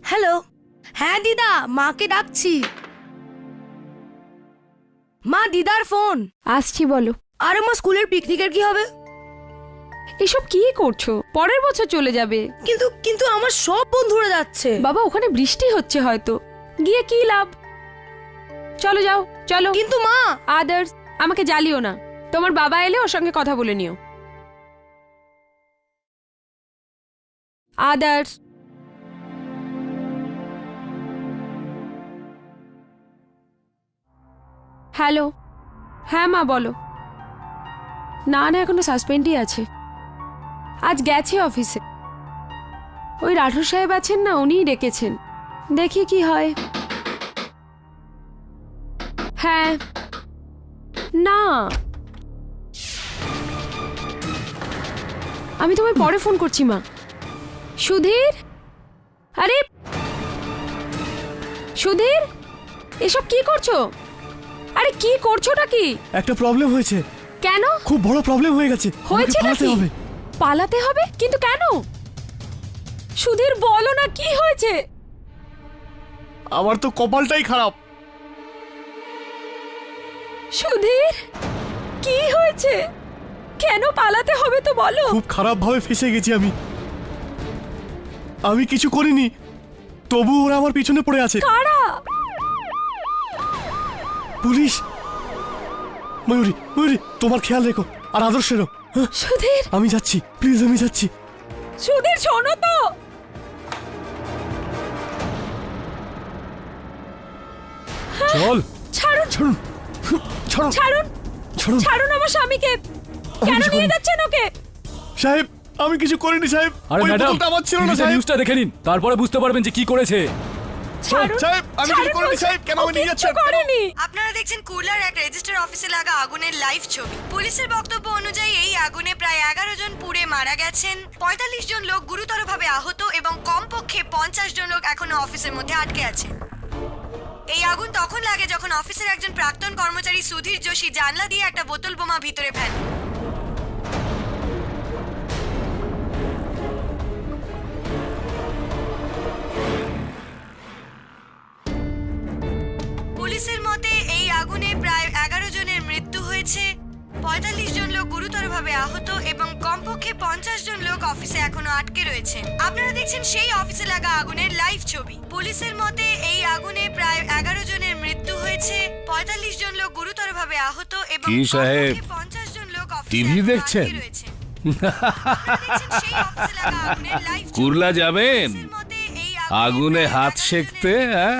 Hello, হ্যাঁ দিদা, মাকে ডাকছি। মা, দিদার ফোন। আসছি, বলো। আরে মা, স্কুলের পিকনিকের কি হবে? এসব কি করছো? পরের বছর চলে যাবে। কিন্তু কিন্তু আমার সব বন্ধুরা যাচ্ছে। বাবা, ওখানে বৃষ্টি হচ্ছে হয়তো, গিয়ে কি লাভ? চলো যাও, চলো। কিন্তু মা। আদার্স, আমাকে জ্বালিও না। তোমার বাবা এলে ওর সঙ্গে কথা বলে নিও। আদার্স। হ্যালো, হ্যাঁ মা বলো। না না, এখনো সাসপেন্ডই আছে। আজ গেছে অফিসে। ওই রাঠোর সাহেব আছেন না, উনিই ডেকেছেন। দেখি কি হয়। হ্যাঁ, না, আমি তোমায় পরে ফোন করছি মা। সুধীর, আরে সুধীর, এসব কি করছো? আরে কি করছোটা কি? একটা প্রবলেম হয়েছে। কেন? খুব বড় প্রবলেম হয়ে গেছে। হয়েছে নাকি? পালাতে হবে? কিন্তু কেন? সুধীর বলো না, কি হয়েছে? আমার তো কপালটাই খারাপ। সুধীর, কি হয়েছে? কেন পালাতে হবে তো বলো। খুব খারাপ ভাবে ফেসে গেছি আমি। আমি কিছু করিনি, তবু ওরা আমার পিছনে পড়ে আছে। কারা? পুলিশ। ময়ূরী, ময়ূরী, তোমার খেয়াল রেখো, আর আদর্শেরও। সুধীর, আমি যাচ্ছি, প্লিজ আমি যাচ্ছি। সুধীর শোনো তো। চল। ছাড়ুন, ছাড়ুন, ছাড়ুন, ছাড়ুন, ছাড়ুন, ছাড়ুন আমার স্বামীকে। কেন নিয়ে যাচ্ছেন ওকে? সাহেব, আমি কিছু করিনি সাহেব। আরে ওই ম্যাডাম, বোতলটা আমার ছিল না সাহেব। নিউজটা দেখে নিন, তারপরে বুঝতে পারবেন যে কি করেছে। ছাড়ুন, সাহেব, আমি কিছু করিনি সাহেব, কেন আমি নিয়ে যাচ্ছেন? করেনি। আপনারা দেখছেন কুলার এক রেজিস্টার অফিসে লাগা আগুনের লাইভ ছবি। পুলিশের বক্তব্য অনুযায়ী এই আগুনে প্রায় 11 জন পুড়ে মারা গেছেন, 45 জন লোক গুরুতরভাবে আহত এবং কমপক্ষে 50 জন লোক এখনো অফিসের মধ্যে আটকে আছে। এই আগুন তখন লাগে যখন অফিসের একজন প্রাক্তন কর্মচারী সুধীর যোশী জানলা দিয়ে একটা বোতল বোমা ভিতরে ফেলে। পুলিশের মতে এই আগুনে প্রায় 11 জনের মৃত্যু হয়েছে, 45 জন লোক গুরুতরভাবে আহত এবং কমপক্ষে 50 জন লোক অফিসে এখনো আটকে রয়েছেন। আপনারা দেখছেন সেই অফিসে লাগা আগুনের লাইভ ছবি। পুলিশের মতে এই আগুনে প্রায় 11 জনের মৃত্যু হয়েছে, 45 জন লোক গুরুতরভাবে আহত এবং কি সাহেব, 50 জন লোক অফিসে টিভি এখনো দেখছেন? আটকে রয়েছেন। আপনারা দেখছেন সেই অফিসে লাগা আগুনের লাইভ ছবি। কুরলা যাবেন পুলিশের মতে এই আগুনে হাত 11 সেকতে? জনের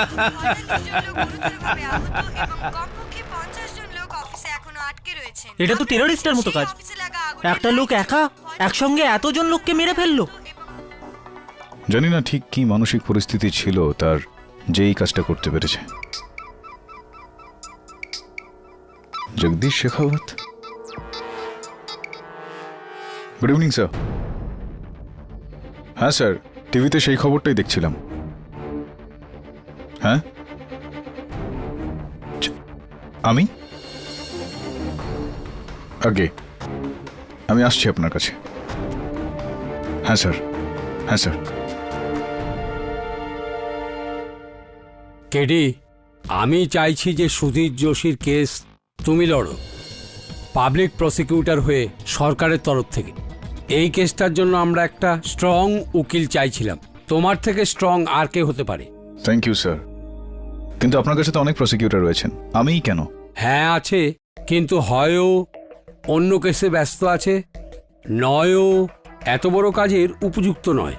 মৃত্যু হয়েছে, 45 জন লোক গুরুতরভাবে আহত এবং কমপক্ষে 50 জন লোক অফিসে এখনো আটকে রয়েছেন। এটা তো টেররিস্টের মতো কাজ। একটা লোক একা একসঙ্গে এতজন লোককে মেরে ফেললো। জানি না ঠিক কি মানসিক পরিস্থিতি ছিল তার, যে এই কাজটা করতে পেরেছে। Jagdish Shekhawat. Good evening sir. হ্যাঁ স্যার, টিভিতে সেই খবরটাই দেখছিলাম। হ্যাঁ, আমি আগে আমি আসছি আপনার কাছে। হ্যাঁ স্যার, হ্যাঁ স্যার। কেডি, আমি চাইছি যে সুধীর যোশীর কেস তুমি লড়ো, পাবলিক প্রসিকিউটর হয়ে সরকারের তরফ থেকে। এই কেসটার জন্য আমরা একটা স্ট্রং উকিল চাইছিলাম। তোমার থেকে স্ট্রং আর কে হতে পারে? থ্যাংক ইউ স্যার, কিন্তু আপনার কাছে তো অনেক প্রসিকিউটর রয়েছেন, আমিই কেন? হ্যাঁ আছে, কিন্তু হয়ও অন্য কেসে ব্যস্ত আছে, নয়ও এত বড় কাজের উপযুক্ত নয়।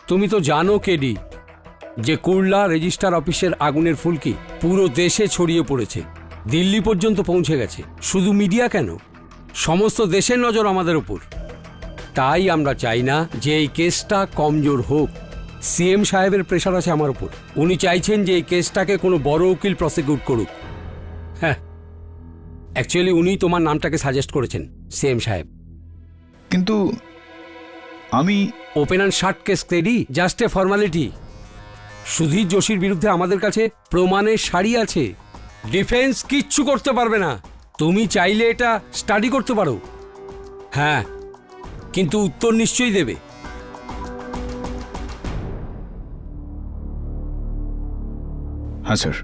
তুমি তো জানো কেডি যে কুরলা রেজিস্টার অফিসের আগুনের ফুলকি পুরো দেশে ছড়িয়ে পড়েছে, দিল্লি পর্যন্ত পৌঁছে গেছে। শুধু মিডিয়া কেন, সমস্ত দেশের নজর আমাদের উপর। তাই আমরা চাই না যে এই কেসটা কমজোর হোক। সিএম সাহেবের প্রেশার আছে আমার উপর। উনি চাইছেন যে এই কেসটাকে কোনো বড় উকিল প্রসিকিউট করুক। হ্যাঁ, অ্যাকচুয়ালি উনি তোমার নামটাকে সাজেস্ট করেছেন সিএম সাহেব। কিন্তু আমি open and shut case ready, just a formality. Sudhir যোশীর বিরুদ্ধে আমাদের কাছে প্রমাণের সারি আছে। ডিফেন্স কিচ্ছু করতে পারবে না। তুমি চাইলে এটা স্টাডি করতে পারো, হ্যাঁ, কিন্তু উত্তর নিশ্চয়ই দেবে। হ্যাঁ স্যার।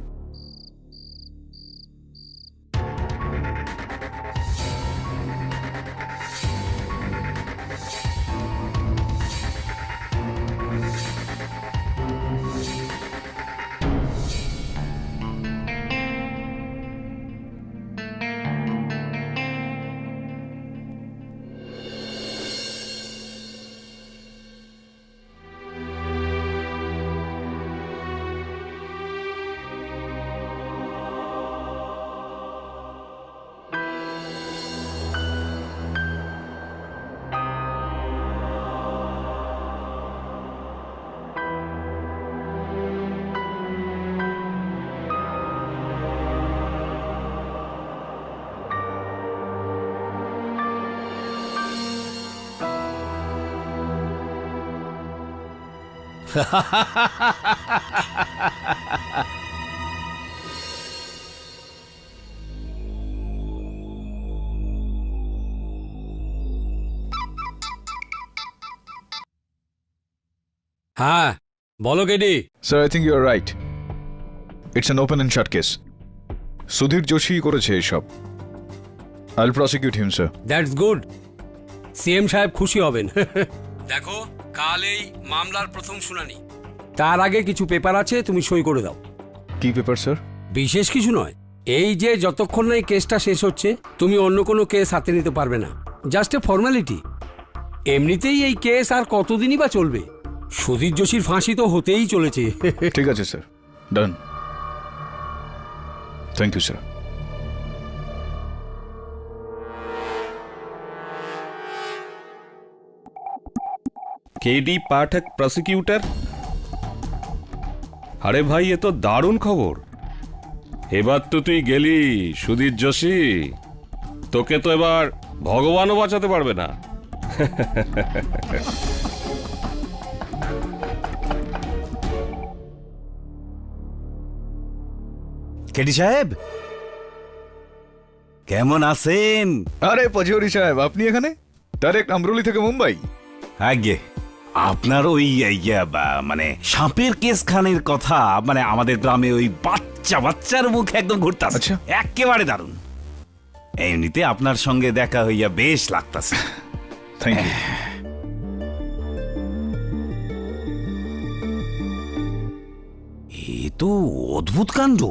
হ্যাঁ, বলো KD. Sir, I think you are right. It's an open and shut case. Sudhir Joshi করেছে এসব। I will prosecute him sir. That's good. CM সাহেব খুশি হবেন। দেখো, কাল এই মামলার প্রথম শুনানি। তার আগে কিছু পেপার আছে, তুমি সই করে দাও। কি পেপার স্যার? বিশেষ কিছু নয়, এই যে যতক্ষণ না এই কেসটা শেষ হচ্ছে তুমি অন্য কোনো কেস হাতে নিতে পারবে না। Just a formality. এমনিতেই এই কেস আর কতদিনই বা চলবে। সুধীর যোশীর ফাঁসি তো হতেই চলেছে। ঠিক আছে sir, done. Thank you sir. KD Pathak prosecutor. আরে ভাই, এ তো দারুণ খবর। এবার তো তুই গেলি সুধীর যোশী, তোকে তো এবার ভগবানও বাঁচাতে পারবে না। কেডি সাহেব, কেমন আছেন? আরে পজৌরি সাহেব, আপনি এখানে? ডাইরেক্ট আমরুলি থেকে মুম্বাই? আগে আপনার ওই মানে সাপের কেস খানের কথা, মানে আমাদের গ্রামে ওই বাচ্চার মুখে একদম ঘুরতাছে। আচ্ছা। একেবারে দারুণ। এমনিতে আপনার সঙ্গে দেখা হইয়া বেশ লাগতাছে। Thank you. এ তো অদ্ভুত কাণ্ড।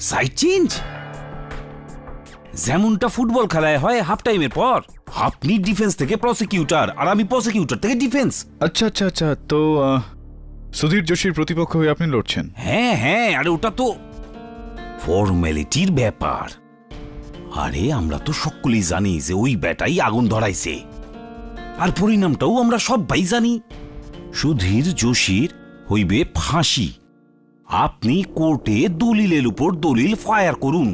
Side change. যেমনটা ফুটবল খেলায় হয় হাফ টাইমের পর। আপনি ডিফেন্স থেকে প্রসিকিউটর আর আমি প্রসিকিউটর থেকে ডিফেন্স। আচ্ছা আচ্ছা আচ্ছা, তো সুধীর যোশীর প্রতিপক্ষ হয়ে আপনি লড়ছেন? হ্যাঁ হ্যাঁ, আরে ওটা তো ফর্মালিটির ব্যাপার। আরে আমরা তো সকলেই জানি যে ওই ব্যাটাই আগুন ধরাইছে, আর পরিণামটাও আমরা সবাই জানি। সুধীর যোশীর হইবে ফাঁসি। আপনি কোর্টে দলিলের উপর দলিল ফায়ার করুন।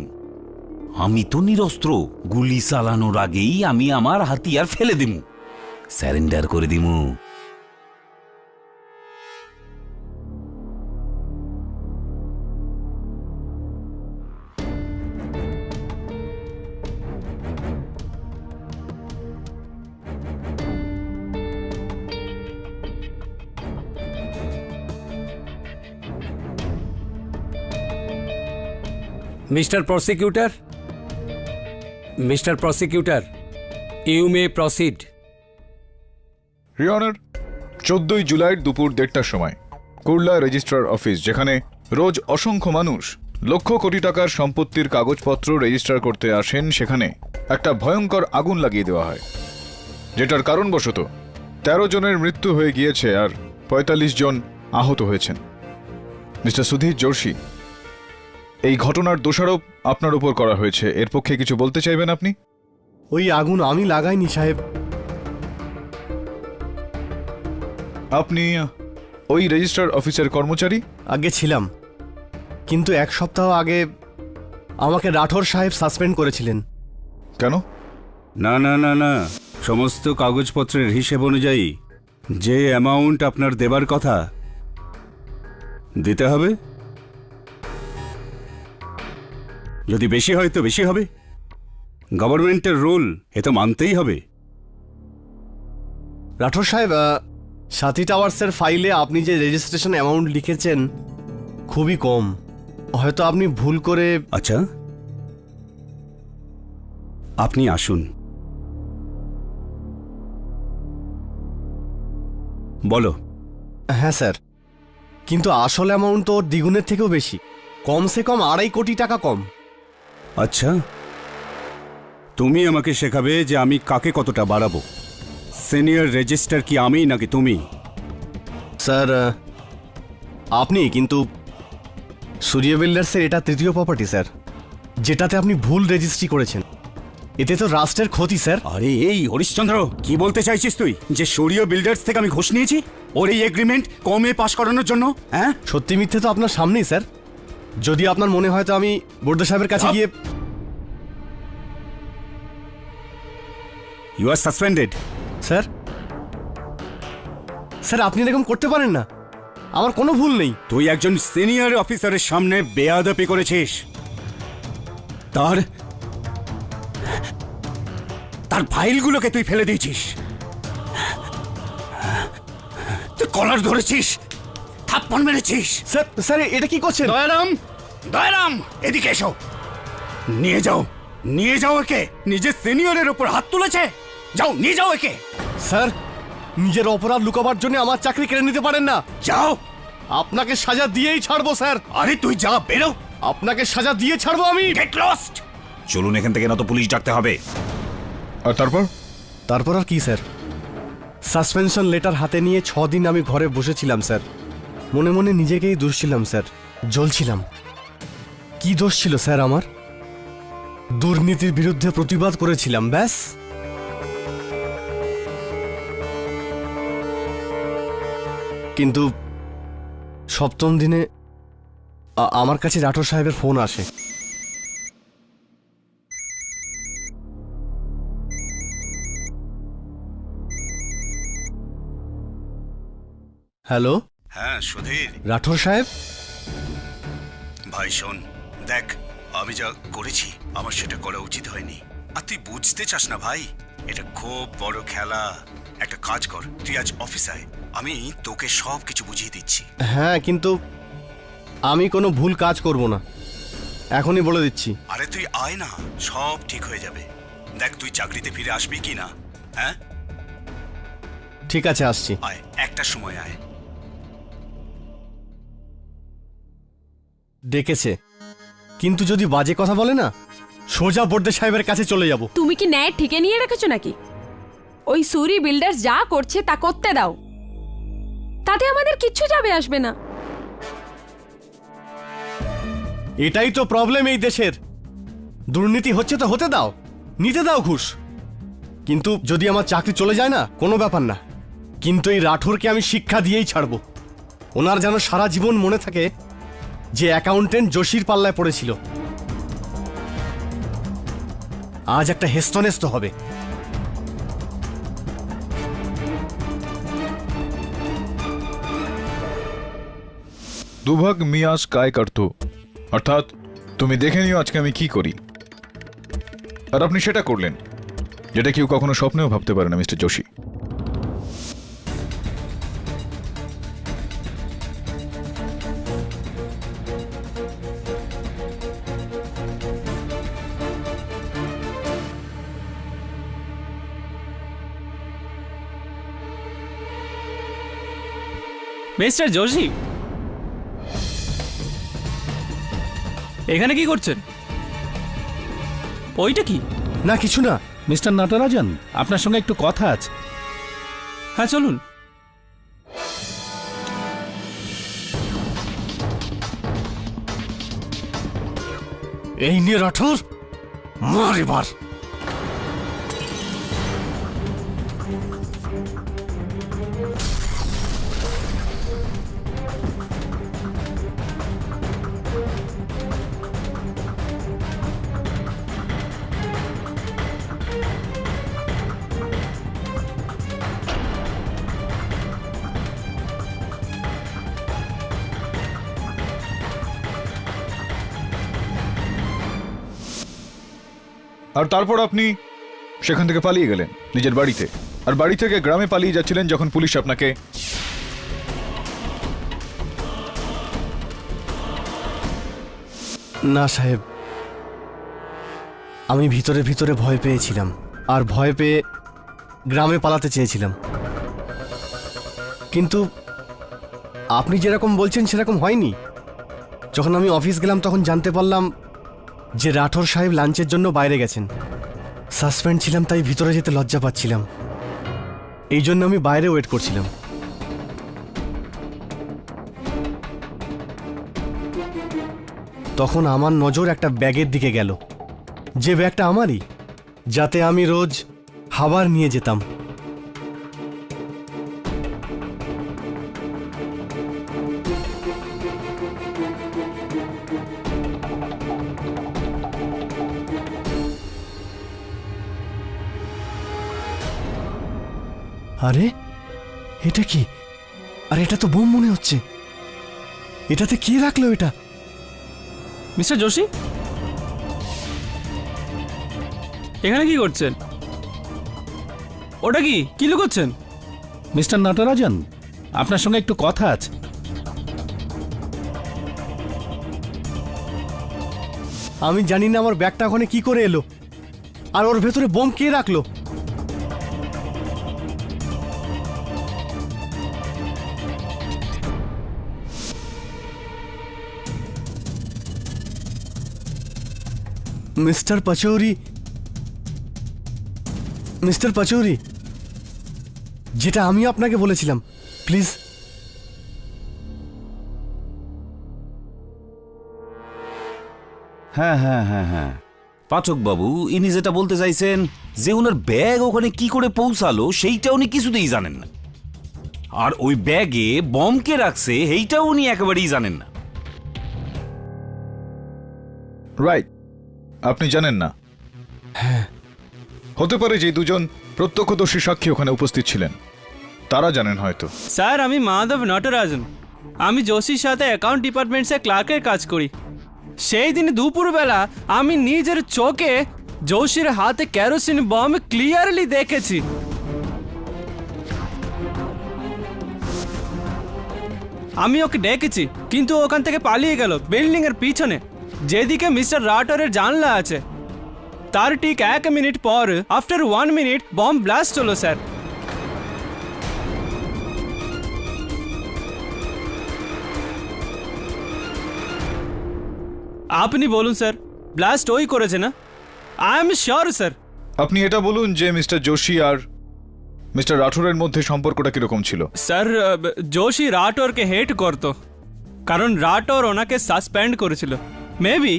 আমি তো নিরস্ত্র। গুলি চালানোর আগেই আমি আমার হাতিয়ার ফেলে দিমু, স্যারেন্ডার করে দিমু। Mister prosecutor, you may proceed. Your honour, 14 জুলাই দুপুর 1:30টার সময় কুর্লা রেজিস্ট্রার অফিস, যেখানে রোজ অসংখ্য মানুষ লক্ষ কোটি টাকার সম্পত্তির কাগজপত্র রেজিস্টার করতে আসেন, সেখানে একটা ভয়ঙ্কর আগুন লাগিয়ে দেওয়া হয়, যেটার কারণবশত 13 জনের মৃত্যু হয়ে গিয়েছে আর 45 জন আহত হয়েছেন। মিস্টার সুধীর যোশী, এই ঘটনার দোষারোপ আপনার উপর করা হয়েছে। এর পক্ষে কিছু বলতে চাইবেন আপনি? ওই আগুন আমি লাগাইনি সাহেব। আপনি ওই রেজিস্ট্রার অফিসের কর্মচারী? আগে ছিলাম, কিন্তু 1 সপ্তাহ আগে আমাকে রাঠোর সাহেব সাসপেন্ড করেছিলেন। কেন? না না না না, সমস্ত কাগজপত্রের হিসেব অনুযায়ী যে অ্যামাউন্ট আপনার দেবার কথা দিতে হবে। যদি বেশি হয় তো বেশি হবে, গভর্নমেন্টের রুল এ তো মানতেই হবে। রাঠোর সাহেব, সাথী টাওয়ার্সের ফাইলে আপনি যে রেজিস্ট্রেশন অ্যামাউন্ট লিখেছেন খুবই কম। হয়তো আপনি ভুল করে। আচ্ছা, আপনি আসুন, বলো। হ্যাঁ স্যার, কিন্তু আসল অ্যামাউন্ট তো দ্বিগুণের থেকেও বেশি, কমসে কম 2.5 কোটি টাকা কম। আচ্ছা, তুমি আমাকে শেখাবে যে আমি কাকে কতটা বাড়াবো। সিনিয়র রেজিস্টার কি আমি নাকি তুমি? স্যার, আপনি, কিন্তু সূর্য বিল্ডার্সের এটা 3য় প্রপার্টি স্যার, যেটাতে আপনি ভুল রেজিস্ট্রি করেছেন। এতে তো রাষ্ট্রের ক্ষতি স্যার। আরে এই হরিশ্চন্দ্র, কি বলতে চাইছিস তুই? যে সূর্য বিল্ডার্স থেকে আমি ঘুষ নিয়েছি ওর এই এগ্রিমেন্ট কমে পাশ করানোর জন্য? হ্যাঁ, সত্যি মিথ্যে তো আপনার সামনেই স্যার। যদি আপনার মনে হয় তো আমি বর্দা সাহেবের কাছে গিয়ে। You are suspended. Sir, sir আপনি এরকম করতে পারেন না, আমার কোনো ভুল নেই। তুই একজন সিনিয়র অফিসারের সামনে বেয়াদবি করেছিস, তার ফাইলগুলোকে তুই ফেলে দিয়েছিস, তুই কলার ধরেছিস, থাপ্পড় মেরেছিস। স্যার, স্যার এটা কি করছেন? দয়ারাম, দয়ারাম, এদিকে এসো। নিয়ে যাও, নিয়ে যাও একে। নিজের সিনিয়রের উপর হাত তুলেছে, যাও নিয়ে যাও একে। স্যার, নিজের অপরাধ লুকাবার জন্য আমার চাকরি কেড়ে নিতে পারেন না। যাও, আপনাকে সাজা দিয়েই ছাড়বো স্যার। আরে তুই যা, বেরো। আপনাকে সাজা দিয়ে ছাড়বো আমি। Get lost. চলুন এখান থেকে, না তো পুলিশ ডাকতে হবে। আর তারপর? তারপর আর কি স্যার, সাসপেনশন লেটার হাতে নিয়ে 6 দিন আমি ঘরে বসেছিলাম স্যার। মনে মনে নিজেকেই দোষ ছিলাম স্যার, জ্বলছিলাম। কি দোষ ছিল স্যার আমার? দুর্নীতির বিরুদ্ধে প্রতিবাদ করেছিলাম, ব্যাস। কিন্তু 7ম দিনে আমার কাছে রাঠোর সাহেবের ফোন আসে। হ্যালো। হ্যাঁ সুধীর। রাঠোর সাহেব। ভাই শোন, দেখ আমি যা করেছি আমার সেটা করা উচিত হয়নি, আর তুই বুঝতে চাস না ভাই। এটা খুব বড় খেলা। একটা কাজ কর, তুই আজ অফিস আয়, আমি তোকে সব কিছু বুঝিয়ে দিচ্ছি। হ্যাঁ, কিন্তু আমি কোনো ভুল কাজ করব না, এখনই বলে দিচ্ছি। আরে তুই আয় না, সব ঠিক হয়ে যাবে। দেখ তুই চাকরিতে ফিরে আসবি কি না। হ্যাঁ ঠিক আছে, আসছি। আয়, একটা সময় আয়। ডেকেছে, কিন্তু যদি বাজে কথা বলে না, সোজা বর্দে সাহেবের কাছে চলে যাব। তুমি কি ন্যায় ঠিকে নিয়ে রেখেছো নাকি? ওই সুরি বিল্ডার্স যা করছে তা করতে দাও, তাতে আমাদের কিচ্ছু যাবে আসবে না। এটাই তো প্রবলেম এই দেশের। দুর্নীতি হচ্ছে তো হতে দাও, নিতে দাও ঘুষ। কিন্তু যদি আমার চাকরি চলে যায় না, কোনো ব্যাপার না, কিন্তু এই রাঠোরকে আমি শিক্ষা দিয়েই ছাড়বো। ওনার যেন সারা জীবন মনে থাকে যে অ্যাকাউন্টেন্ট যোশীর পাল্লায় পড়েছিল। আজ একটা হেস্তনেস্ত হবে। দুভাগ মিয়াস काय करतो, অর্থাৎ তুমি দেখে নিও আজকে আমি কি করি। আর আপনি সেটা করলেন, যেটা কেউ কখনো স্বপ্নেও ভাবতে পারে না মিস্টার যোশী। মিস্টার যোশী, এখানে কি করছেন? ওইটা কি? না কিছু না। মিস্টার নটরাজন, আপনার সঙ্গে একটু কথা আছে। হ্যাঁ চলুন। এই নিয়ে রাঠোর, মার এবার। আর তারপর আপনি সেখান থেকে পালিয়ে গেলেন নিজের বাড়িতে, আর বাড়ি থেকে গ্রামে পালিয়ে যাচ্ছিলেন যখন পুলিশ আপনাকে না সাহেব, আমি ভিতরে ভিতরে ভয় পেয়েছিলাম, আর ভয় পেয়ে গ্রামে পালাতে চেয়েছিলাম। কিন্তু আপনি যেরকম বলছেন সেরকম হয়নি। যখন আমি অফিস গেলাম তখন জানতে পারলাম যে রাঠোর সাহেব লাঞ্চের জন্য বাইরে গেছেন। সাসপেন্ড ছিলাম, তাই ভিতরে যেতে লজ্জা পাচ্ছিলাম। এই জন্য আমি বাইরে ওয়েট করছিলাম। তখন আমার নজর একটা ব্যাগের দিকে গেল, যে ব্যাগটা আমারই, যাতে আমি রোজ খাবার নিয়ে যেতাম। আরে এটা কি? আরে এটা তো বোম মনে হচ্ছে। এটাতে কি রাখলো এটা? মিস্টার যোশী, এখানে কি করছেন? ওটা কি কি লুকোচ্ছেন? মিস্টার নটরাজন, আপনার সঙ্গে একটু কথা আছে। আমি জানি না আমার ব্যাগটা ওখানে কি করে এলো, আর ওর ভেতরে বোম কে রাখলো। মিস্টার পাচৌরি, মিস্টার পাচৌরি, যেটা আমি আপনাকে বলেছিলাম, প্লিজ। হ্যাঁ হ্যাঁ হ্যাঁ হ্যাঁ, পাচক বাবু, ইনি যেটা বলতে চাইছেন যে ওনার ব্যাগ ওখানে কি করে পৌঁছালো সেইটা উনি কিছুতেই জানেন না, আর ওই ব্যাগে বম কে রাখছে সেইটাও উনি একেবারেই জানেন না। রাইট, আপনি জানেন না? হ্যাঁ, হতে পারে যে দুজন প্রত্যক্ষদর্শী সাক্ষী ওখানে উপস্থিত ছিলেন তারা জানেন হয়তো। স্যার, আমি মাধব নটরাজন। আমি যোশীর সাথে অ্যাকাউন্ট ডিপার্টমেন্টসে ক্লার্কের কাজ করি। সেই দিন দুপুরবেলা আমি নিজের চোখে যোশীর হাতে কেরোসিন বম ক্লিয়ারলি দেখেছি। আমি ওকে ডেকেছি, কিন্তু ওখান থেকে পালিয়ে গেল বিল্ডিং এর পিছনে, যেদিকে মিস্টার রাঠোরের জানলা আছে। তার ঠিক 1 মিনিট পর, আফটার 1 মিনিট, বম ব্লাস্ট হলো স্যার। আপনি বলুন স্যার, ব্লাস্ট ওই করেছে না? I am sure sir. আপনি এটা বলুন যে মিস্টার যোশী আর মিস্টার রাঠোরের মধ্যে সম্পর্কটা কিরকম ছিল? স্যার, যোশী রাঠোরকে হেট করতো, কারণ রাঠোর ওনাকে সাসপেন্ড করেছিল। মেবি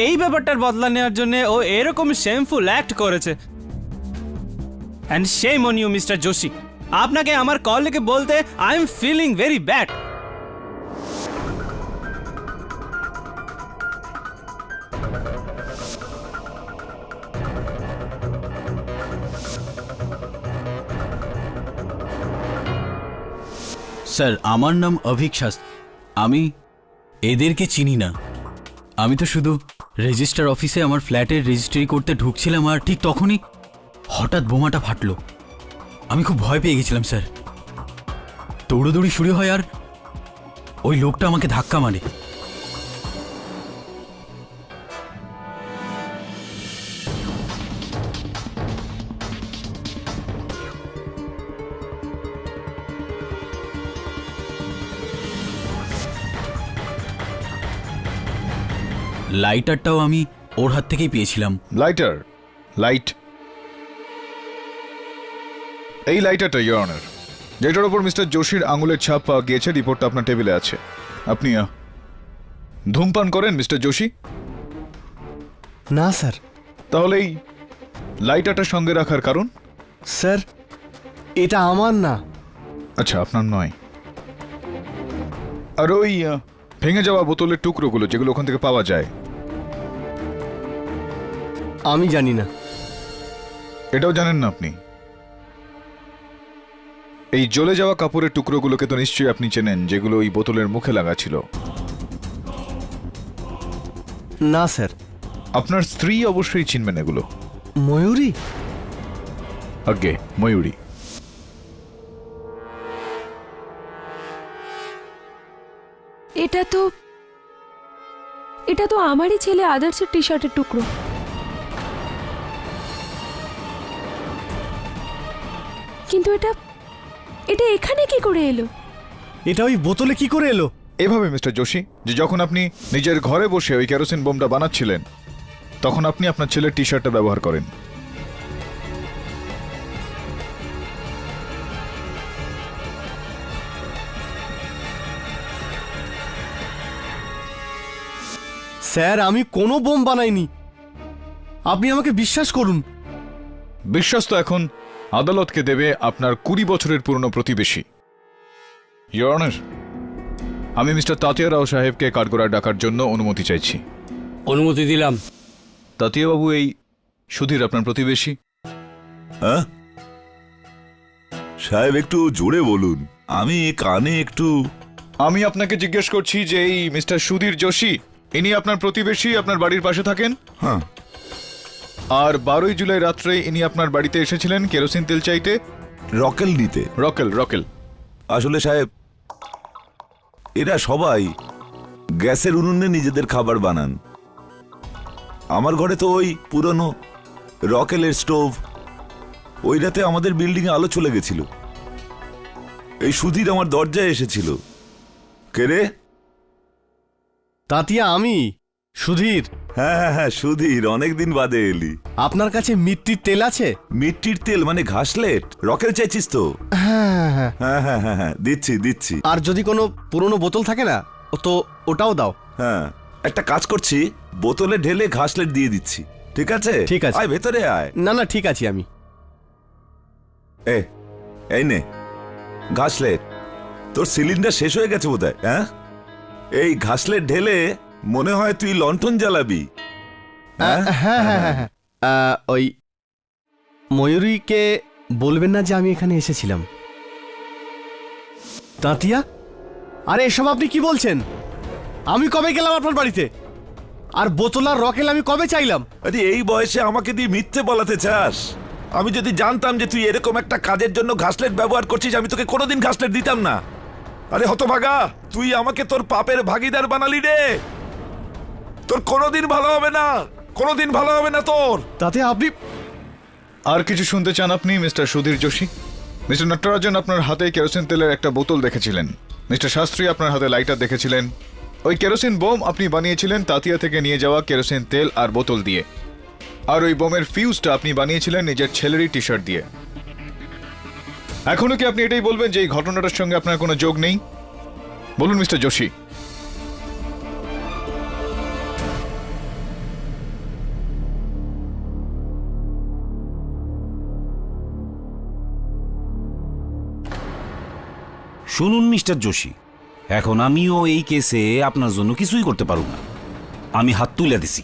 এই ব্যাপারটার বদলা নেওয়ার জন্য ও এরকম শেমফুল অ্যাক্ট করেছে। And shame on you mister Joshi. আপনাকে আমার কলিগে বলতে I am feeling very bad. Sir, আমার নাম অভিক শাস্ত্রী। আমি এদেরকে চিনি না। আমি তো শুধু রেজিস্টার অফিসে আমার ফ্ল্যাটের রেজিস্ট্রি করতে ঢুকছিলাম, আর ঠিক তখনই হঠাৎ বোমাটা ফাটলো। আমি খুব ভয় পেয়ে গেছিলাম স্যার। দৌড়োদৌড়ি শুরু হয়, আর ওই লোকটা আমাকে ধাক্কা মারে। লাইটারটাও আমি ওর হাত থেকেই পেয়েছিলাম। লাইটার? লাইট? এই লাইটারটা ইওর অনার, যেটার উপর মিস্টার যোশীর আঙুলের ছাপ পাওয়া গিয়েছে, রিপোর্টটা আপনার টেবিলে আছে। আপনি ধূমপান করেন মিস্টার যোশী? না স্যার। তাহলে এই লাইটারটা সঙ্গে রাখার কারণ? স্যার, এটা আমার না। আচ্ছা, আপনার নয়। আর ওই ভেঙে যাওয়া বোতলের টুকরোগুলো যেগুলো ওখান থেকে পাওয়া যায়, আমি জানি না। এটাও জানেন না আপনি? এই জ্বলে যাওয়া কাপড়ের টুকরোগুলোকে তো নিশ্চয়ই আপনি চেনেন, যেগুলো ওই বোতলের মুখে লাগা ছিল। না স্যার, আপনার স্ত্রী অবশ্যই চিনবেন এগুলো। ময়ূরী? আগে ময়ূরী। এটা তো আমারই ছেলে আদার্সের টি শার্টের টুকরো। কিন্তু এটা এখানে কি করে এলো? এটা ওই বোতলে কি করে এলো? এভাবে মিস্টার যোশী, যে যখন আপনি নিজের ঘরে বসে ওই কেরোসিন বোমটা বানাচ্ছিলেন তখন আপনি আপনার ছেলের টি শার্টটা ব্যবহার করেন। স্যার, আমি কোনো বোম বানাইনি, আপনি আমাকে বিশ্বাস করুন। বিশ্বাস তো এখন আদালতকে দেবে আপনার 20 বছরের পুরনো প্রতিবেশী। ইওর অনার, আমি মিস্টার তাতিয়া রাও সাহেবকে কাঠগড়ায় ডাকার জন্য অনুমতি চাইছি। অনুমতি দিলাম। তাতিয়া বাবু, এই সুধীর আপনার প্রতিবেশী? হ্যাঁ সাহেব, একটু জোরে বলুন, আমি কানে একটু। আমি আপনাকে জিজ্ঞেস করছি যে এই মিস্টার সুধীর যোশী, ইনি আপনার প্রতিবেশী, আপনার বাড়ির পাশে থাকেন? হ্যাঁ। আর 12ই জুলাই রাত্রে ইনি আপনার বাড়িতে এসেছিলেন কেরোসিন তেল চাইতে? রকেল নিতে। রকেল। আসলে সাহেব, এরা সবাই গ্যাসের উনুনে নিজেদের খাবার বানান। আমার ঘরে তো ওই পুরনো রকেলের স্টোভ। ওই রাতে আমাদের বিল্ডিং এ আলো চলে গেছিল। এই সুধীর আমার দরজায় এসেছিল। কে রে? তাতিয়া, আমি সুধীর। হ্যাঁ, সুধীর, অনেকদিন বাদে এলি। আপনার কাছে মিট্টির তেল আছে? মিট্টির তেল মানে ঘাসলেট? রকেল চাইছিস তো? হ্যাঁ, দিচ্ছি। আর যদি কোনো পুরনো বোতল থাকে না, তো ওটাও দাও। হ্যাঁ, একটা কাজ করছি, বোতলে ঢেলে ঘাসলেট দিয়ে দিচ্ছি। ঠিক আছে? ঠিক আছে। আয় ভেতরে আয়। না, ঠিক আছি আমি। এই নে ঘাসলেট। তোর সিলিন্ডার শেষ হয়ে গেছে বোধহয়। হ্যাঁ, এই ঘাসলেট ঢেলে মনে হয় তুই লণ্ঠন জ্বালাবি। হ্যাঁ, ওই ময়ূরীকে বলবেন না যে আমি এখানে এসেছিলাম। তাতিয়া, আরে এসব আপনি কি বলছেন? আমি কবে গেলাম আপনার বাড়িতে? আর বোতল আর রকেল আমি কবে চাইলাম? আরে এই বয়সে আমাকে দিয়ে মিথ্যে বলাতে চাস? আমি যদি জানতাম যে তুই এরকম একটা কাজের জন্য ঘাসলেট ব্যবহার করছিস, আমি তোকে কোনোদিন ঘাসলেট দিতাম না। আরে হতভাগা, তুই আমাকে তোর পাপের ভাগিদার বানালি রে। তোর কোনোদিন ভালো হবে না, কোনোদিন ভালো হবে না তোর। তাতে আপনি আর কিছু শুনতে চান আপনি মিস্টার সুধীর যোশী? মিস্টার নটরাজন আপনার হাতে কেরোসিন তেলের একটা বোতল দেখেছিলেন। মিস্টার শাস্ত্রী আপনার হাতে লাইটার দেখেছিলেন। ওই কেরোসিন বোম আপনি বানিয়েছিলেন তাতিয়া থেকে নিয়ে যাওয়া কেরোসিন তেল আর বোতল দিয়ে। আর ওই বোমের ফিউজটা আপনি বানিয়েছিলেন নিজের ছেলেরই টি শার্ট দিয়ে। এখনো কি আপনি এটাই বলবেন যে এই ঘটনাটার সঙ্গে আপনার কোনো যোগ নেই? বলুন মিস্টার যোশী। শুনুন মিস্টার যোশী, এখন আমিও এই কেসে আপনার জন্য কিছুই করতে পারব না। আমি হাত তুলে দিছি।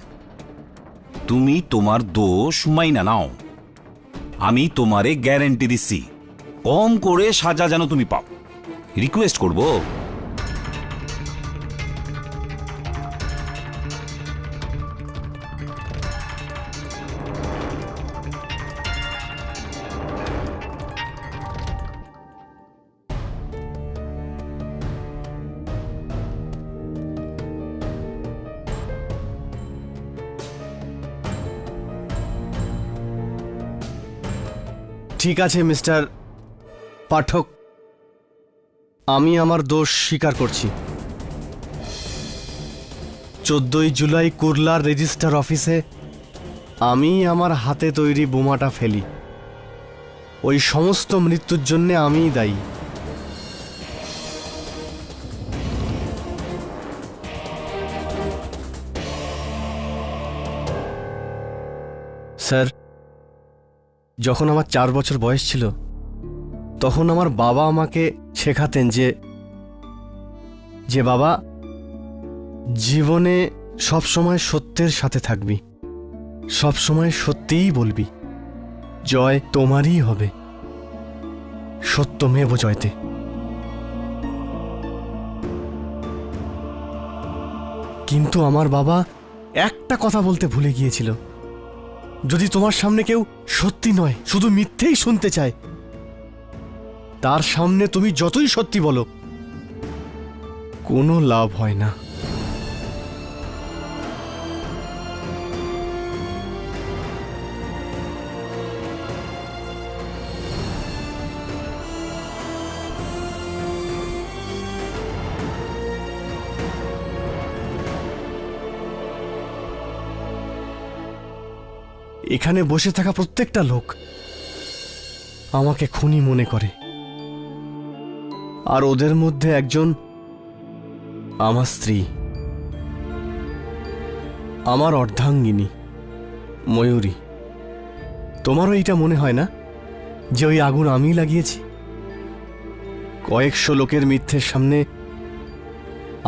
তুমি তোমার দোষ মাইনা নাও। আমি তোমারে গ্যারেন্টি দিচ্ছি, কম করে সাজা যেন তুমি পাও। রিকোয়েস্ট করব। ঠিক আছে মিস্টার পাঠক, আমি আমার দোষ স্বীকার করছি। 14ই জুলাই কুরলার রেজিস্টার অফিসে আমি আমার হাতে তৈরি বোমাটা ফেলি। ওই সমস্ত মৃত্যুর জন্য আমিই দায়ী। স্যার, যখন আমার 4 বছর বয়স ছিল তখন আমার বাবা আমাকে শেখাতেন যে বাবা, জীবনে সবসময় সত্যের সাথে থাকবি, সবসময় সত্যিই বলবি, জয় তোমারই হবে, সত্যমেব জয়তে। কিন্তু আমার বাবা একটা কথা বলতে ভুলে গিয়েছিল। যদি তোমার সামনে কেউ সত্যি নয়, শুধু মিথ্যেই শুনতে চায়, তার সামনে তুমি যতই সত্যি বলো, কোনো লাভ হয় না। এখানে বসে থাকা প্রত্যেকটা লোক আমাকে খুনি মনে করে, আর ওদের মধ্যে একজন আমার স্ত্রী, আমার অর্ধাঙ্গিনী ময়ূরী। তোমারও এটা মনে হয় না যে ওই আগুন আমিই লাগিয়েছি? কয়েকশো লোকের মিথ্যের সামনে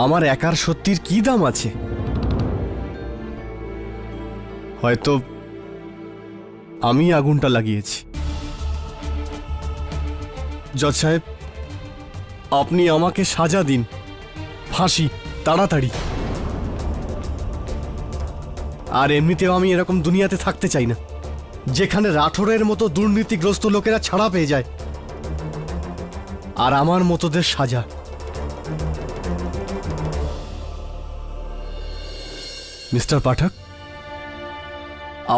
আমার একার সত্যির কি দাম আছে? হয়তো আমি আগুনটা লাগিয়েছি। জজ সাহেব, আপনি আমাকে সাজা দিন, ফাঁসি তাড়াতাড়ি। আর এমনিতেও আমি এরকম দুনিয়াতে থাকতে চাই না, যেখানে রাঠোরের মতো দুর্নীতিগ্রস্ত লোকেরা ছাড়া পেয়ে যায় আর আমার মতোদের সাজা। মিস্টার পাঠক,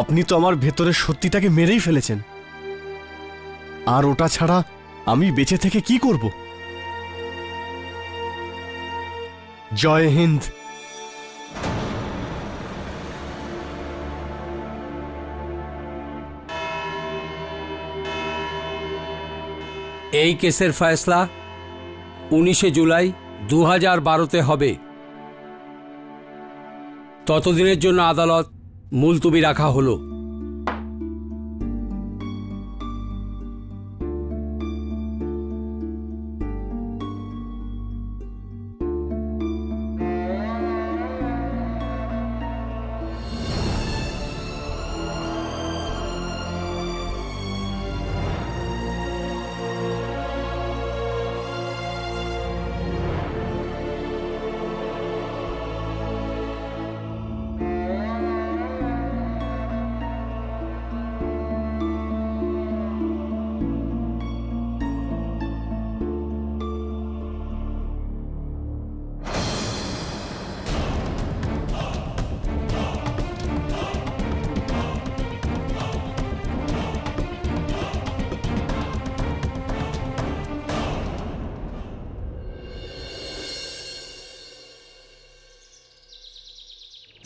আপনি তো আমার ভেতরের সত্যিটাকে মেরেই ফেলেছেন, আর ওটা ছাড়া আমি বেঁচে থেকে কি করব? জয় হিন্দ। এই কেসের ফয়সলা 19শে জুলাই 2012-তে হবে। ততদিনের জন্য আদালত মুলতবি রাখা হলো।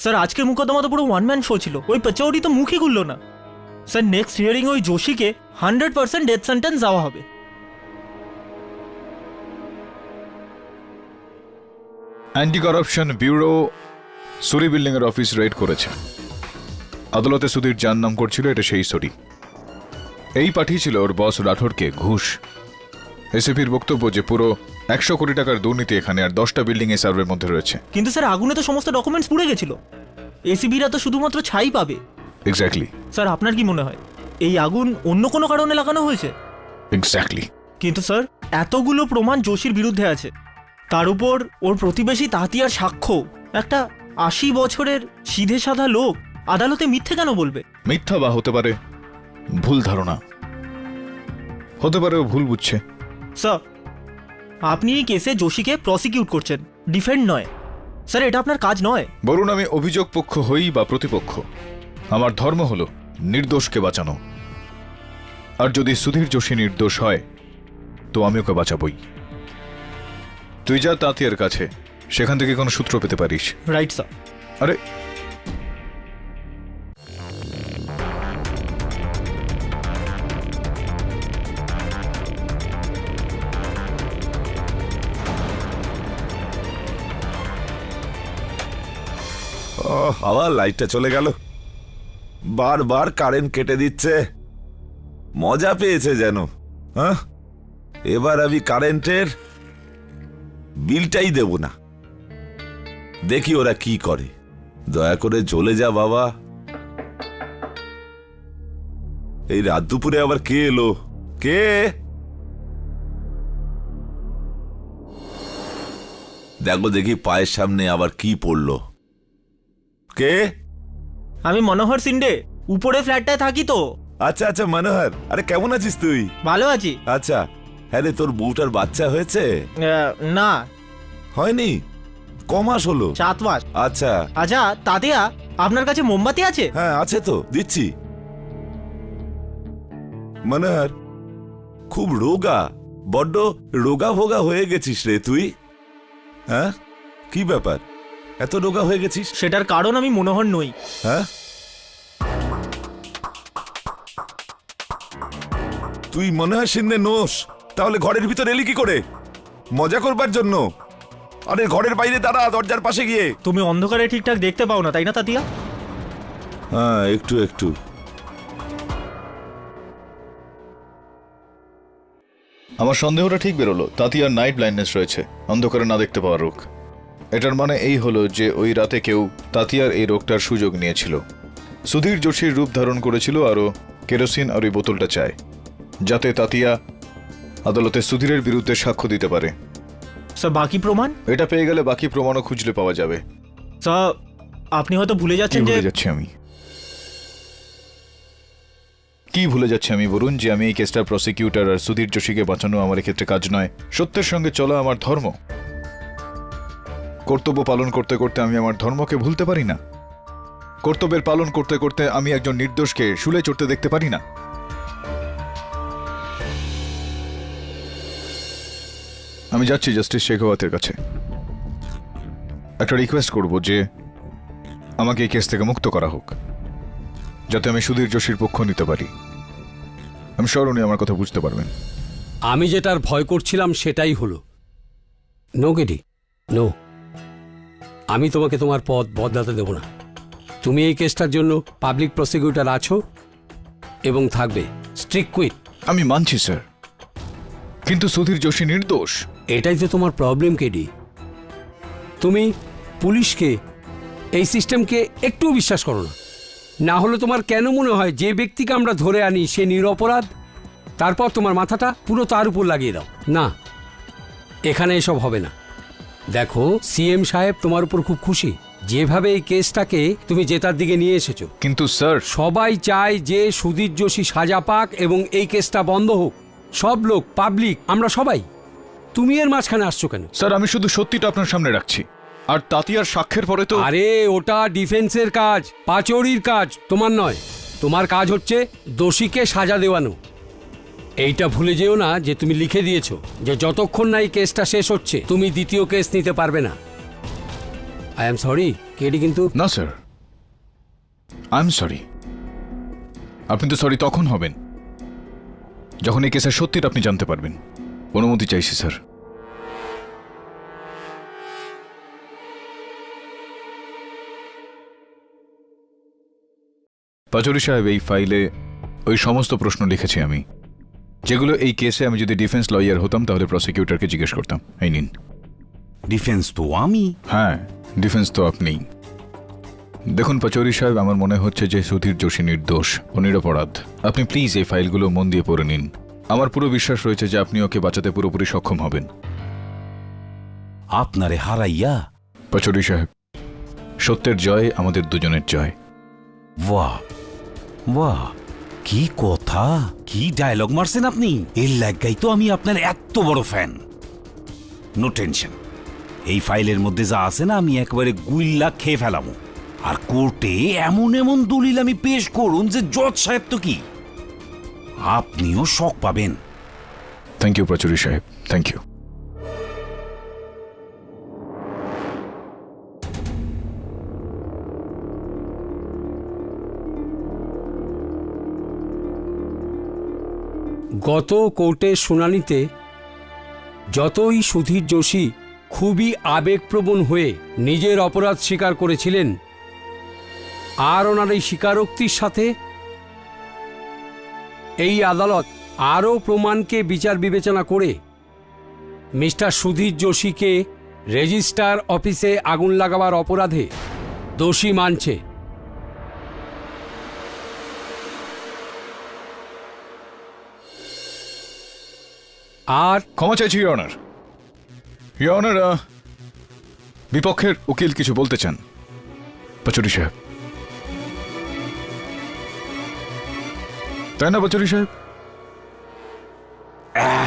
স্যার আজকের মুকদ্দমা তো পুরো ওয়ান ম্যান শো ছিল, ওই পচৌরি তো মুখই খুললো না। স্যার নেক্সট হিয়ারিং ওই যোশীকে 100% ডেথ সেন্টেন্স দেওয়া হবে। অ্যান্টি করাপশন ব্যুরো সুরি বিল্ডিং এর অফিস রেড করেছে। আদালতে সুধীর যার নাম করছিল, এটা সেই সুরি। এই পাঠিয়েছিল ওর বস রাঠোরকে ঘুষ। এসিপির বক্তব্য যে পুরো 100 কোটি টাকার দুর্নীতি এখানে, আর 10টা বিল্ডিং এই সার্ভের মধ্যে রয়েছে। কিন্তু স্যার আগুনে তো সমস্ত ডকুমেন্টস পুড়ে গেছিল, এসিবিরা তো শুধুমাত্র ছাই পাবে। এক্স্যাক্টলি। স্যার আপনার কি মনে হয় এই আগুন অন্য কোনো কারণে লাগানো হয়েছে? এক্স্যাক্টলি। কিন্তু স্যার এতগুলো প্রমাণ যোশীর বিরুদ্ধে আছে, তার উপর ওর প্রতিবেশী তাতিয়ার সাক্ষ্য। একটা 80 বছরের সিধে সাদা লোক আদালতে মিথ্যে কেন বলবে? মিথ্যা বা হতে পারে ভুল ধারণা, হতে পারে ও ভুল বুঝছে। স্যার আপনি এই কেসে যোশীকে প্রসিকিউট করছেন, ডিফেন্ড নয়। স্যার এটা আপনার কাজ নয়। বলুন আমি অভিযোগ পক্ষ হই বা প্রতিপক্ষ, আমার ধর্ম হলো নির্দোষকে বাঁচানো। আর যদি সুধীর যোশী নির্দোষ হয় তো আমি ওকে বাঁচাবই। তুই যা তাতিয়ার কাছে, সেখান থেকে কোনো সূত্র পেতে পারিস। Right sir. আরে আবার লাইটটা চলে গেল, বারবার কারেন্ট কেটে দিচ্ছে। মজা পেয়েছে যেন। হ্যাঁ, এবার আমি কারেন্টের বিলটাই দেব না, দেখি ওরা কি করে। দয়া করে চলে যা বাবা। এই রাত দুপুরে আবার কে এলো? কে? দেখো দেখি পায়ের সামনে আবার কি পড়লো। কে? আমি মনোহর সিন্ডে, উপরে ফ্ল্যাটটায় থাকি তো। আচ্ছা আচ্ছা মনোহর, আরে কেমন আছিস তুই? ভালো আছি। আচ্ছা, হ্যাঁ রে, তোর বউটার বাচ্চা হয়েছে? না হয়নি। কমাস হলো? 7 মাস। আচ্ছা আচ্ছা তাতিয়া, আপনার কাছে মোমবাতি আছে? হ্যাঁ আছে তো, দিচ্ছি। মনোহর, খুব রোগা, বড্ড রোগা ভোগা হয়ে গেছিস রে তুই। হ্যাঁ, কি ব্যাপার, এত রোগা হয়ে গেছিস? সেটার কারণ আমি মনোহর নই। হ্যাঁ, তুই মনোহর সিন্ধে নোস? তাহলে ঘরের ভিতর এলি কি করে? মজা করবার জন্য? আরে ঘরের বাইরে দাঁড়া, দরজার পাশে গিয়ে। তুমি অন্ধকারে ঠিকঠাক দেখতে পাও না, তাই না তাতিয়া? হ্যাঁ, একটু একটু। আমার সন্দেহটা ঠিক বেরোলো। তাতিয়ার নাইট ব্লাইন্ডনেস রয়েছে, অন্ধকারে না দেখতে পাওয়ার রোগ। এটার মানে এই হলো যে ওই রাতে কেউ তাতিয়ার এই রোগটার সুযোগ নিয়েছিল। সুধীর যোশীর রূপ ধারণ করেছিল আরও কেরোসিন আর ওই বোতলটা চায়, যাতে তাতিয়া আদালতে সুধীরের বিরুদ্ধে সাক্ষ্য দিতে পারে। স্যার বাকি প্রমাণ? এটা পেয়ে গেলে বাকি প্রমাণও খুঁজলে পাওয়া যাবে। স্যার আপনি হয়তো ভুলে যাচ্ছেন যে... ভুলে যাচ্ছি আমি? কি ভুলে যাচ্ছি আমি বলুন? যে আমি এই কেসটার প্রসিকিউটর, আর সুধীর যোশীকে বাঁচানো আমার ক্ষেত্রে কাজ নয়, সত্যের সঙ্গে চলা আমার ধর্ম। কর্তব্য পালন করতে করতে আমি আমার ধর্মকে ভুলতে পারি না। কর্তব্যের পালন করতে করতে আমি একজন নির্দোষকে শুলে চড়তে দেখতে পারি না। আমি যাচ্ছি জাস্টিস শেখাওয়াতের কাছে, একটা রিকোয়েস্ট করব যে আমাকে এই কেস থেকে মুক্ত করা হোক, যাতে আমি সুধীর যোশীর পক্ষ নিতে পারি। আমি শিওর উনি আমার কথা বুঝতে পারবেন। আমি যেটার ভয় করছিলাম সেটাই হলো। নো গেডি, নো, আমি তোমাকে তোমার পদ বদলাতে দেব না। তুমি এই কেসটার জন্য পাবলিক প্রসিকিউটর আছো এবং থাকবে। Strict quiet. আমি মানছি স্যার, কিন্তু সুধীর যোশী নির্দোষ। এটাই তো তোমার প্রবলেম কেডি। তুমি পুলিশকে, এই সিস্টেমকে একটু বিশ্বাস করো না। না হলে তোমার কেন মনে হয় যে ব্যক্তিকে আমরা ধরে আনি সে নিরপরাধ, তারপর তোমার মাথাটা পুরো তার উপর লাগিয়ে দাও? না, এখানে এসব হবে না। দেখো, সিএম সাহেব তোমার উপর খুব খুশি যেভাবে এই কেসটাকে তুমি জেতার দিকে নিয়ে এসেছো। কিন্তু স্যার, সবাই চায় যে সুধীর যোশী সাজা পাক এবং এই কেসটা বন্ধ হোক। সব লোক, পাবলিক, আমরা সবাই। তুমি এর মাঝখানে আসছো কেন? স্যার আমি শুধু সত্যিটা আপনার সামনে রাখছি, আর তাতিয়ার সাক্ষ্যের পরে তো... আরে ওটা ডিফেন্সের কাজ, পাচৌরির কাজ, তোমার নয়। তোমার কাজ হচ্ছে দোষীকে সাজা দেওয়ানো। এইটা ভুলে যেও না যে তুমি লিখে দিয়েছো যে যতক্ষণ না এই কেসটা শেষ হচ্ছে তুমি দ্বিতীয় কেস নিতে পারবে না। আই এম সরি কেডি, কিন্তু... না স্যার, আই এম সরি। আপনি তো সরি তখন হবেন যখন এই কেসের সত্যিটা আপনি জানতে পারবেন। অনুমতি চাইছি স্যার। পাচৌরি সাহেব, এই ফাইলে ওই সমস্ত প্রশ্ন লিখেছি আমি, যেগুলো এই কেসে আমি যদি ডিফেন্স লয়ার হতাম তাহলে প্রসিকিউটরকে জিজ্ঞেস করতাম। এই নিন। ডিফেন্স তো আমি? হ্যাঁ, ডিফেন্স তো আপনি। দেখুন পাচৌরি সাহেব, আমার মনে হচ্ছে যে সুধীর যোশী নির্দোষ ও নিরপরাধ। আপনি প্লিজ এই ফাইলগুলো মন দিয়ে পড়ে নিন। আমার পুরো বিশ্বাস রয়েছে যে আপনি ওকে বাঁচাতে পুরোপুরি সক্ষম হবেন। আপনারে হারাইয়া? পাচৌরি সাহেব, সত্যের জয় আমাদের দুজনের জয়। বাহ বাহ, কি কথা, কি ডায়লগ মারছেন আপনি! এর লাগাই তো আমি আপনার এত বড় ফ্যান। নো টেনশন, এই ফাইলের মধ্যে যা আছে না আমি একবারে গুইল্লা খেয়ে ফেলামো। আর কোর্টে এমন এমন দলিল আমি পেশ করুন যে জজ সাহেব তো কি, আপনিও শক পাবেন। থ্যাংক ইউ পাচৌরি সাহেব, থ্যাংক ইউ। গত কোর্টের শুনানিতে যতই সুধীর যোশী খুবই আবেগপ্রবণ হয়ে নিজের অপরাধ স্বীকার করেছিলেন, আর ওনার এই স্বীকারোক্তির সাথে এই আদালত আরও প্রমাণকে বিচার বিবেচনা করে মিস্টার সুধীর যোশীকে রেজিস্ট্রার অফিসে আগুন লাগাবার অপরাধে দোষী মানছে। আর ক্ষমা চাইছি ইওর অনার। ইওর অনার, বিপক্ষের উকিল কিছু বলতে চান। পাচৌরি সাহেব, তাই না পাচৌরি সাহেব?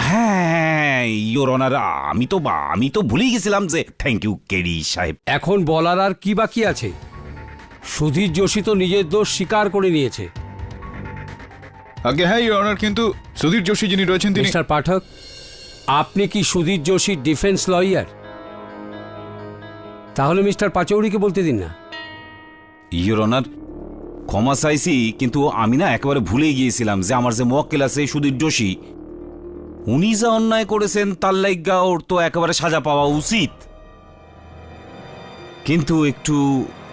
হ্যাঁ ইয়োর অনার, আমি তো ভুলেই গেছিলাম যে থ্যাংক ইউ কেডি সাহেব। এখন বলার আর কি বাকি আছে? সুধীর যোশী তো নিজের দোষ স্বীকার করে নিয়েছে। আগে হ্যাঁ ইয়োর অনার, কিন্তু সুধীর যোশী যিনি রয়েছেন তিনি... মিস্টার পাঠক, আপনি কি সুধীর যোশীর ডিফেন্স লয়ার? তাহলে মিস্টার পাচৌরিকে বলতে দিন না। ইয়োর অনার, ক্ষমা চাইছি, কিন্তু আমি না একেবারে ভুলে গিয়েছিলাম যে আমার যে মোয়াক্কেল আছে সুধীর যোশী, উনি যা অন্যায় করেছেন তার লাইগা ওর তো একেবারে সাজা পাওয়া উচিত, কিন্তু একটু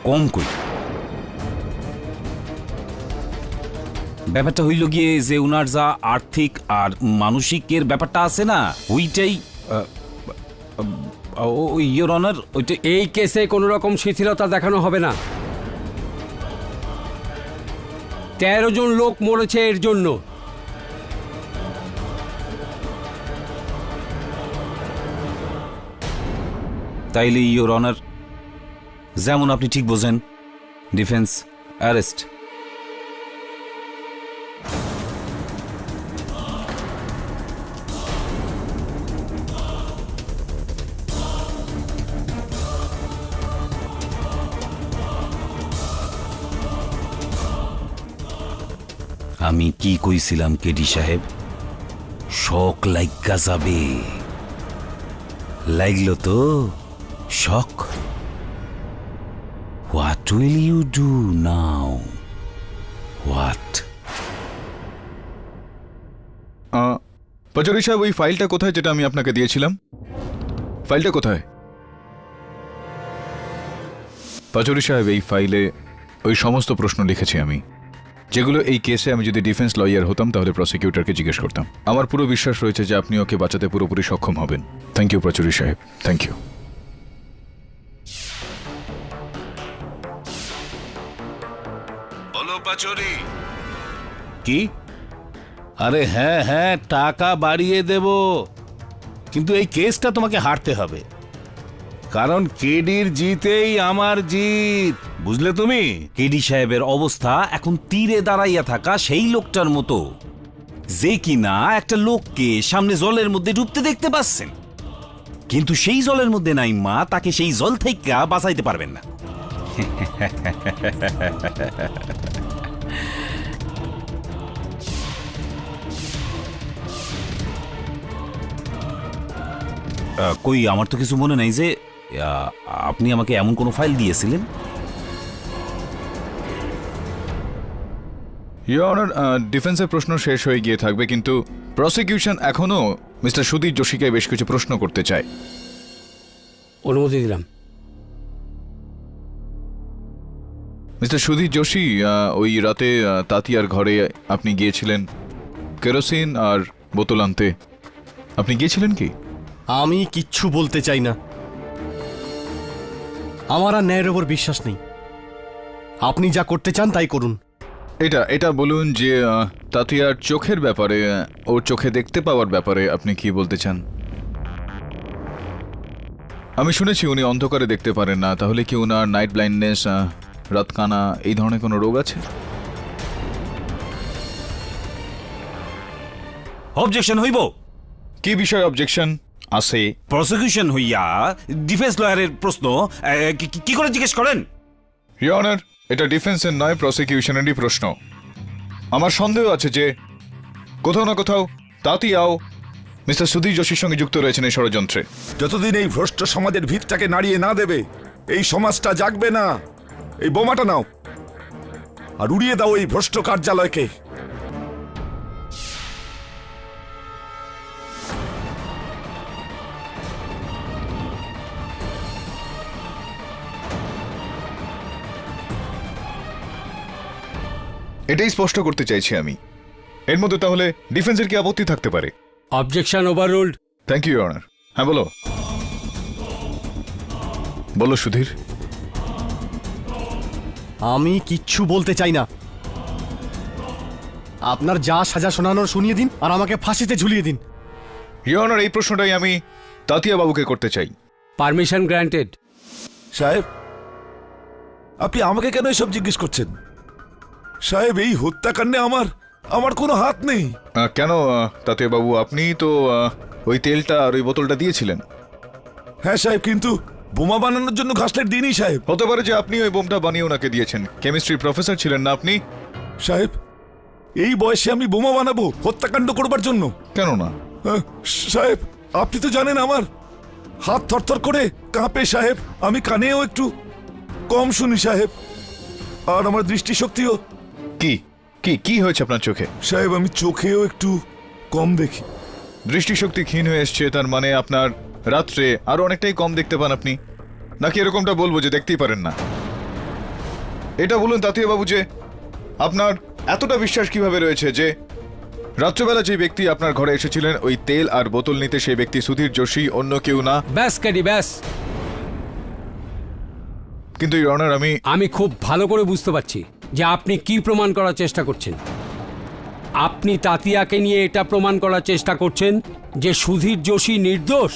কম করি। ব্যাপারটা হইল গিয়ে যে উনার যা আর্থিক আর মানসিকের ব্যাপারটা আছে না, ওইটাই ইয়োর অনার, ওইটা... এই কেসে কোনো রকম শিথিলতা দেখানো হবে না। 13 জন লোক মরেছে এর জন্য। তাইলে ইয়োর অনার, যেমন আপনি ঠিক বোঝেন, ডিফেন্স অ্যারেস্ট। আমি কি কইছিলাম কেডি সাহেব? শখ লাইগা যাবে। লাগলো তো শখ? What will you do now? What? Pachauri সাহেব, ওই ফাইলটা কোথায় যেটা আমি আপনাকে দিয়েছিলাম? ফাইলটা কোথায়? পাচৌরি সাহেব, এই ফাইলে ওই সমস্ত প্রশ্ন লিখেছি আমি, যেগুলো এই কেসে আমি যদি ডিফেন্স লয়ার হতাম তাহলে প্রসিকিউটরকে জিজ্ঞেস করতাম। আমার পুরো বিশ্বাস রয়েছে যে আপনি ওকে বাঁচাতে পুরোপুরি সক্ষম হবেন। থ্যাংক ইউ পাচৌরি সাহেব, থ্যাংক ইউ। বলো পাচৌরি। কি? আরে হ্যাঁ হ্যাঁ, টাকা বাড়িয়ে দেব, কিন্তু এই কেসটা তোমাকে হারতে হবে, কারণ কেডির জিতেই আমার জিত, বুঝলে তুমি? কেডি সাহেবের অবস্থা এখন তীরে দাঁড়াইয়া থাকা সেই লোকটার মতো, যে কিনা একটা লোককে সামনে জলের মধ্যে ডুবতে দেখতে পাচ্ছেন, কিন্তু সেই জলের মধ্যে নাই মা তাকে সেই জল থেকে বাঁচাইতে পারবেন না। কই, আমার তো কিছু মনে নাই যে আপনি আমাকে এমন কোনো ফাইল দিয়েছিলেন। ইয়োর অনার, ডিফেন্সের প্রশ্ন শেষ হয়ে গিয়ে থাকবে, কিন্তু প্রসিকিউশন এখনো মিস্টার সুধীর যোশীকে বেশ কিছু প্রশ্ন করতে চায়। অনুমতি দিলাম। মিস্টার সুধীর যোশী, ওই রাতে তাতিয়ার ঘরে আপনি গিয়েছিলেন কেরোসিন আর বোতল আনতে, আপনি গিয়েছিলেন কি? আমি কিচ্ছু বলতে চাই না, আমার আর ন্যায়ের ওপর বিশ্বাস নেই। আপনি যা করতে চান তাই করুন। এটা বলুন যে তাতিয়ার চোখের ব্যাপারে, ওর চোখে দেখতে পাওয়ার ব্যাপারে আপনি কি বলতে চান? আমি শুনেছি উনি অন্ধকারে দেখতে পারেন না, তাহলে কি ওনার নাইট ব্লাইন্ডনেস, রাতকানা এই ধরনের কোনো রোগ আছে? অবজেকশন হইব। কি বিষয়ে অবজেকশন আছে? প্রসিকিউশন হইয়া ডিফেন্স লয়ারের প্রশ্ন কি করে জিজ্ঞেস করেন? ইয়োর অনার, এটা ডিফেন্সের নয়, প্রসিকিউশনেরই প্রশ্ন। আমার সন্দেহ আছে যে কোথাও না কোথাও তাতিয়াও মিস্টার সুধীর যোশীর সঙ্গে যুক্ত রয়েছেন এই ষড়যন্ত্রে। যতদিন এই ভ্রষ্ট সমাজের ভিতটাকে নাড়িয়ে না দেবে, এই সমাজটা জাগবে না। এই বোমাটা নাও আর উড়িয়ে দাও এই ভ্রষ্ট কার্যালয়কে। এটাই স্পষ্ট করতে চাইছি আমি। এর মধ্যে তাহলে ডিফেন্সের কি আপত্তি থাকতে পারে? Objection overruled. Thank you your honour. হ্যাঁ বলো বলো সুধীর। আমি কিচ্ছু বলতে চাই না, আপনার যা সাজা শোনানোর শুনিয়ে দিন আর আমাকে ফাঁসিতে ঝুলিয়ে দিন। ইয়োর অনার, এই প্রশ্নটাই আমি তাতিয়া বাবুকে করতে চাই। Permission granted. সাহেব, আপনি আমাকে কেন এসব জিজ্ঞেস করছেন? সাহেব, এই হত্যাকাণ্ডে আমার কোনো হাত নেই। কেন তাতে বাবু, আপনি তো ওই তেলটা আর ওই বোতলটা দিয়েছিলেন। হ্যাঁ সাহেব, কিন্তু বোমা বানানোর জন্য ঘাসলেট দিইনি সাহেব। হতে পারে যে আপনি ওই বোমটা বানিয়ে ওনাকে দিয়েছেন। কেমিস্ট্রি প্রফেসর ছিলেন না আপনি? সাহেব, এই বয়সে আমি বোমা বানাবো হত্যাকাণ্ড করবার জন্য? কেন না সাহেব, আপনি তো জানেন আমার হাত থরথর করে কাঁপে সাহেব। আমি কানেও একটু কম শুনি সাহেব, আর আমার দৃষ্টিশক্তিও। কি কি কি হয়েছে আপনার চোখে? সাহেব, আমি চোখেও একটু কম দেখি। দৃষ্টিশক্তি ক্ষীণ হয়ে এসছে, তার মানে আপনার রাত্রে আরো অনেকটাই কম দেখতে পান আপনি, নাকি এরকমটা বলবো যে দেখতেই পারেন না? এটা বলুন তাতীয় বাবু, যে আপনার এতটা বিশ্বাস কিভাবে রয়েছে যে রাত্রেবেলা যে ব্যক্তি আপনার ঘরে এসেছিলেন ওই তেল আর বোতল নিতে, সেই ব্যক্তি সুধীর যোশী, অন্য কেউ না? ব্যাস কেডি, ব্যাস। কিন্তু ইওর অনার, আমি খুব ভালো করে বুঝতে পারছি যে আপনি কি প্রমাণ করার চেষ্টা করছেন। আপনি তাতিয়াকে নিয়ে এটা প্রমাণ করার চেষ্টা করছেন যে সুধীর যোশী নির্দোষ।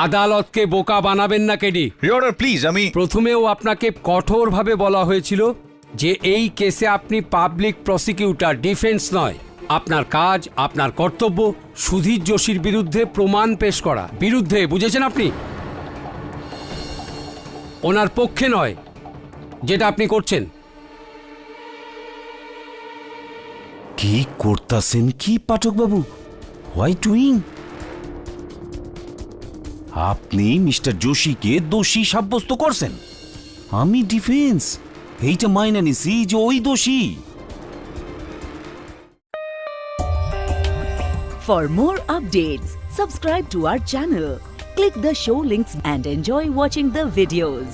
আদালতকে বোকা বানাবেন না কেডি। ইওর অনার প্লিজ, প্রথমেও আপনাকে কঠোরভাবে বলা হয়েছিল যে এই কেসে আপনি পাবলিক প্রসিকিউটর, ডিফেন্স নয়। আপনার কাজ, আপনার কর্তব্য সুধীর যোশীর বিরুদ্ধে প্রমাণ পেশ করা। বিরুদ্ধে, বুঝেছেন আপনি? ওনার পক্ষে নয়, যেটা আপনি করছেন। কি করতাছেন কি পাঠক বাবু? Why doing? আপনি মিস্টার যোশীকে দোষী সাব্যস্ত করছেন, আমি ডিফেন্স। এইটা মাইনে নিছি যে ওই দোষী। For more updates, subscribe to our channel, click the show links and enjoy watching the videos.